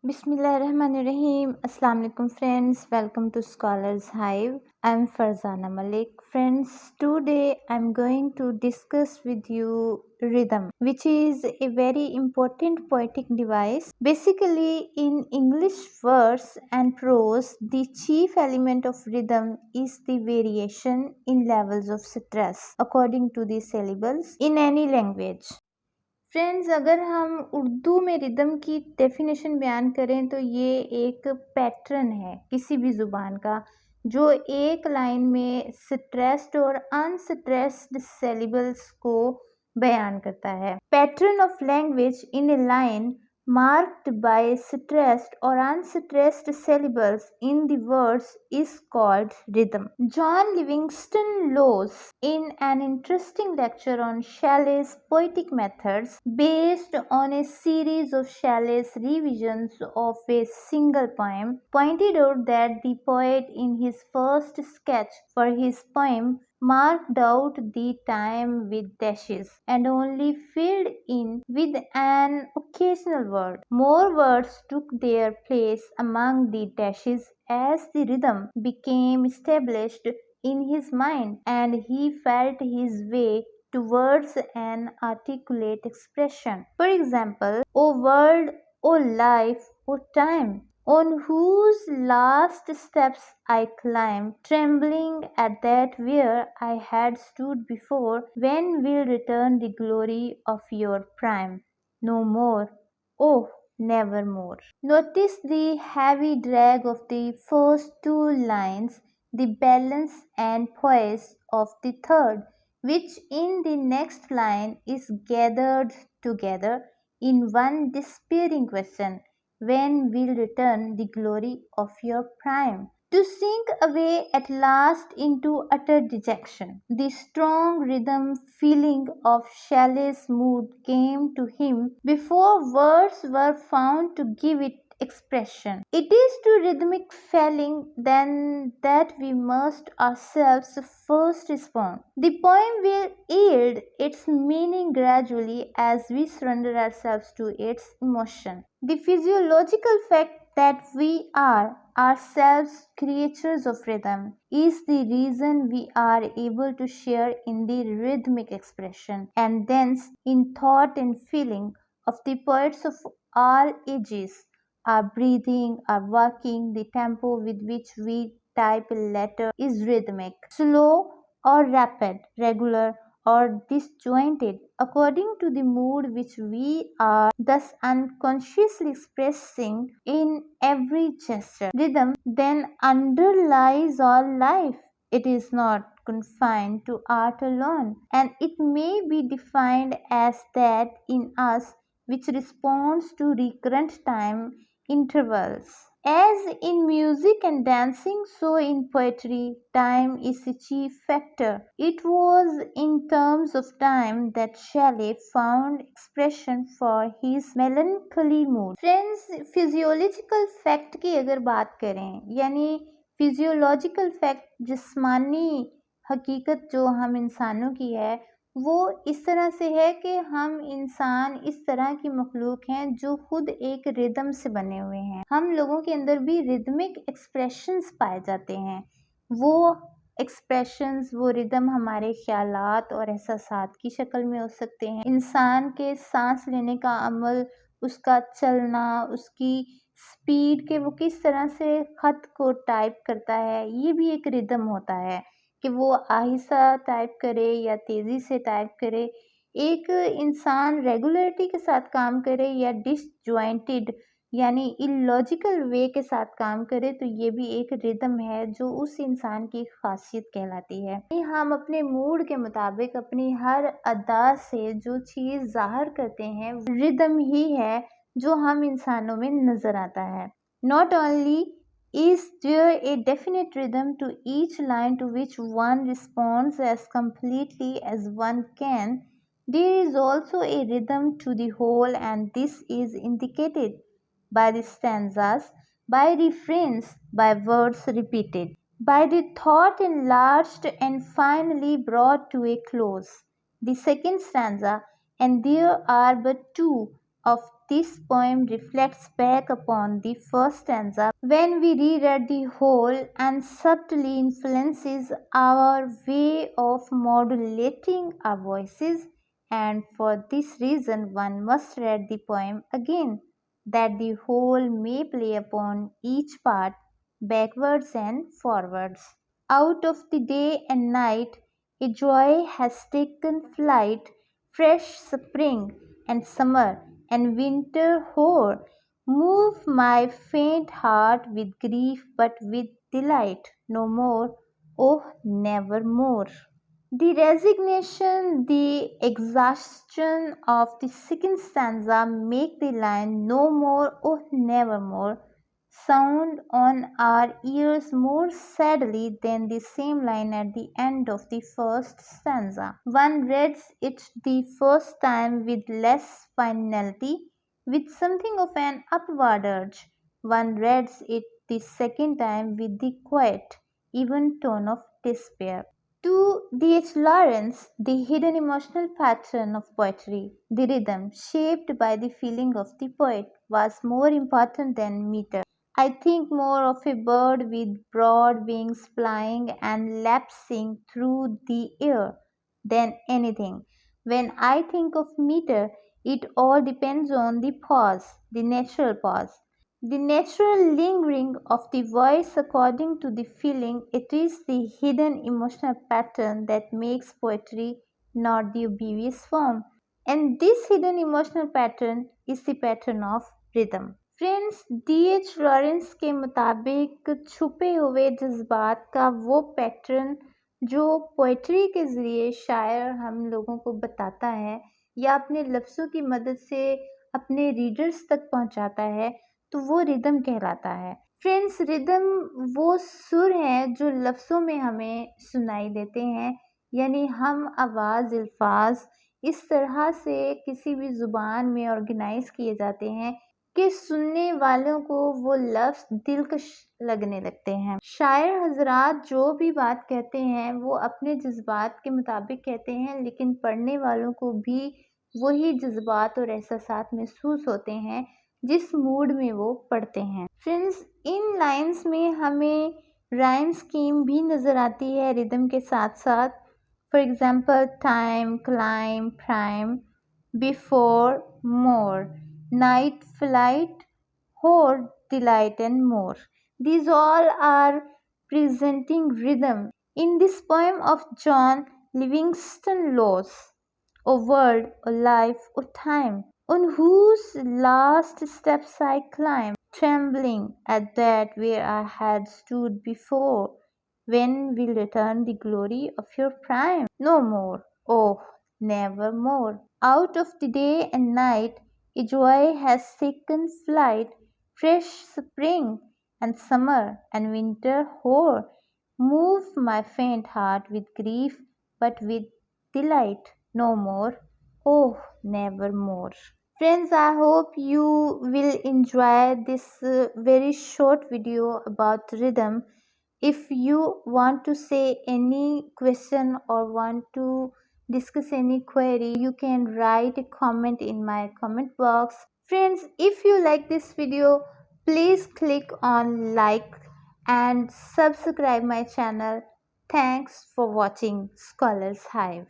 Bismillahirrahmanirrahim. Assalamu alaikum friends. Welcome to Scholars Hive. I'm Farzana Malik. Friends, today I'm going to discuss with you rhythm, which is a very important poetic device. Basically, in English verse and prose, the chief element of rhythm is the variation in levels of stress according to the syllables in any language. Friends, अगर हम उर्दू में rhythm की definition बयान करें तो ये एक pattern है किसी भी ज़ुबान का जो एक लाइन में स्ट्रेस्ड और अनस्ट्रेस्ड सिलेबल्स को बयान करता है. Pattern of language in A line marked by stressed or unstressed syllables in the words is called rhythm. John Livingston Lowes, in an interesting lecture on Shelley's poetic methods based on a series of Shelley's revisions of a single poem, pointed out that the poet in his first sketch for his poem marked out the time with dashes and only filled in with an occasional word. More words took their place among the dashes as the rhythm became established in his mind and he felt his way towards an articulate expression. For example, O world, O life, O time, on whose last steps I climb, trembling at that where I had stood before, when will return the glory of your prime? No more, oh, nevermore. Notice the heavy drag of the first two lines, the balance and poise of the third, which in the next line is gathered together in one despairing question. When will return the glory of your prime? To sink away at last into utter dejection. The strong rhythm feeling of Shelley's mood came to him before words were found to give it expression. It is to rhythmic feeling then that we must ourselves first respond. The poem will yield its meaning gradually as we surrender ourselves to its emotion. The physiological fact that we are ourselves creatures of rhythm is the reason we are able to share in the rhythmic expression and thence in thought and feeling of the poets of all ages. Our breathing, our walking, the tempo with which we type a letter is rhythmic, slow or rapid, regular or disjointed, according to the mood which we are thus unconsciously expressing in every gesture. Rhythm then underlies all life. It is not confined to art alone, and it may be defined as that in us which responds to recurrent time intervals. As in music and dancing, so in poetry, time is a chief factor. It was in terms of time that Shelley found expression for his melancholy mood. Friends, physiological fact की अगर बात करें, यानी physiological fact जिस्मानी हकीकत जो हम इंसानों की है वो इस तरह से है कि हम इंसान इस तरह की मखलूक हैं जो खुद एक रिदम से बने हुए हैं. हम लोगों के अंदर भी रिदमिक एक्सप्रेशंस पाए जाते हैं. वो एक्सप्रेशंस, वो रिदम हमारे ख्यालात और एहसासात की शक्ल में हो सकते हैं. इंसान के सांस लेने का अमल, उसका चलना, उसकी स्पीड के वो किस तरह से ख़त को टाइप करता है, ये भी एक रिदम होता है कि वो आहिस्ता टाइप करे या तेज़ी से टाइप करे. एक इंसान रेगुलरिटी के साथ काम करे या डिसजॉइंटेड यानी इलॉजिकल वे के साथ काम करे तो ये भी एक रिदम है जो उस इंसान की खासियत कहलाती है. हम अपने मूड के मुताबिक अपनी हर अदा से जो चीज़ ज़ाहिर करते हैं रिदम ही है जो हम इंसानों में नज़र आता है. Not only is there a definite rhythm to each line to which one responds as completely as one can, there is also a rhythm to the whole, and this is indicated by the stanzas, by refrains, by words repeated, by the thought enlarged and finally brought to a close. The second stanza, and there are but two of this poem reflects back upon the first stanza when we reread the whole and subtly influences our way of modulating our voices, and for this reason one must read the poem again, that the whole may play upon each part backwards and forwards. Out of the day and night, a joy has taken flight, fresh spring and summer and winter hoar. Move my faint heart with grief, but with delight no more, oh, never more. The resignation, the exhaustion of the second stanza make the line no more, oh nevermore sound on our ears more sadly than the same line at the end of the first stanza. One reads it the first time with less finality, with something of an upward urge. One reads it the second time with the quiet, even tone of despair. To D.H. Lawrence, the hidden emotional pattern of poetry, the rhythm, shaped by the feeling of the poet, was more important than meter. I think more of a bird with broad wings flying and lapsing through the air than anything. When I think of meter, it all depends on the pause, the natural pause. The natural lingering of the voice according to the feeling, it is the hidden emotional pattern that makes poetry, not the obvious form. And this hidden emotional pattern is the pattern of rhythm. Friends D.H.. Lawrence के मुताबिक छुपे हुए जज्बात का वो pattern जो poetry के ज़रिए शायर हम लोगों को बताता है या अपने लफ्ज़ों की मदद से अपने रीडर्स तक पहुंचाता है, तो वो रिदम कहलाता है। फ्रेंड्स रिदम वो सुर हैं जो लफ्ज़ों में हमें सुनाई देते हैं, यानी हम आवाज़ अल्फाज इस तरह से किसी भी ज़ुबान में ऑर्गेनाइज किए जाते हैं कि सुनने वालों को वो लफ्ज़ दिलकश लगने लगते हैं। शायर हजरात जो भी बात कहते हैं वो अपने जज्बात के मुताबिक कहते हैं, लेकिन पढ़ने वालों को भी वही जज्बात और एहसासात महसूस होते हैं जिस मूड में वो पढ़ते हैं। फ्रेंड्स इन लाइंस में हमें राइम स्कीम भी नज़र आती है रिदम के साथ साथ। For example time, climb, prime, before, more, night, flight, hoard, delight, and more. These all are presenting rhythm. In this poem of John Livingston Lewis, O world, O life, O time, on whose last steps I climb, trembling at that where I had stood before. When will return the glory of your prime? No more, oh, never more. Out of the day and night, a joy has taken flight, fresh spring and summer and winter hoar. Move my faint heart with grief, but with delight no more, oh, never more. Friends, I hope you will enjoy this very short video about rhythm. If you want to say any question or want to discuss any query, you can write a comment in my comment box. Friends, if you like this video, please click on like and subscribe my channel. Thanks for watching Scholars Hive.